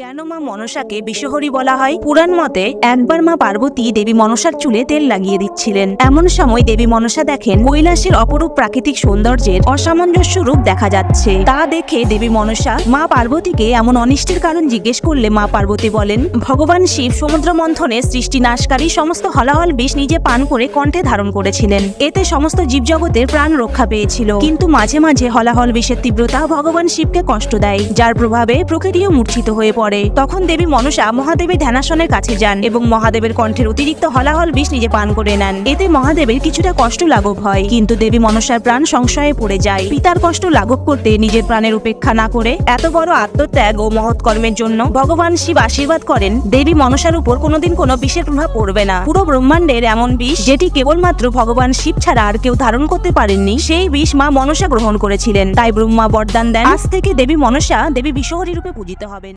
কেন মা মনসাকে বিষহরী বলা হয়? পুরাণ মতে একবার মা পার্বতী দেবী মনসার চুলে তেল লাগিয়ে দিচ্ছিলেন। এমন সময় দেবী মনসা দেখেন কৈলাসের অপরূপ প্রাকৃতিক সৌন্দর্যের অসামঞ্জস্য রূপ দেখা যাচ্ছে। তা দেখে দেবী মনসা মা পার্বতীকে এমন অনিষ্টের কারণ জিজ্ঞেস করলে মা পার্বতী বলেন, ভগবান শিব সমুদ্র মন্থনে সৃষ্টি নাশকারী সমস্ত হলাহল বিষ নিজে পান করে কণ্ঠে ধারণ করেছিলেন। এতে সমস্ত জীবজগতের প্রাণ রক্ষা পেয়েছিল। কিন্তু মাঝে মাঝে হলাহল বিষের তীব্রতা ভগবান শিবকে কষ্ট দেয়, যার প্রভাবে প্রকৃতিও মূর্ছিত হয়ে পড়ে। তখন দেবী মনসা মহাদেবের ধ্যানাসনের কাছে যান এবং মহাদেবের কণ্ঠের অতিরিক্ত হলাহল বিষ নিজে পান করে নেন। এতে মহাদেবের কিছুটা কষ্ট লাঘব হয়, কিন্তু দেবী মনসার প্রাণ সংশয়ে পড়ে যায়। পিতার কষ্ট লাঘব করতে নিজের প্রাণের উপেক্ষা না করে এত বড় আত্মত্যাগ ও মহৎ কর্মের জন্য ভগবান শিব আশীর্বাদ করেন দেবী মনসার উপর কোনোদিন কোনো বিষের প্রভাব পড়বে না। পুরো ব্রহ্মাণ্ডের এমন বিষ যেটি কেবলমাত্র ভগবান শিব ছাড়া আর কেউ ধারণ করতে পারেননি, সেই বিষ মা মনসা গ্রহণ করেছিলেন। তাই ব্রহ্মা বরদান দেন, আজ থেকে দেবী মনসা দেবী বিষহরী রূপে পূজিত হবেন।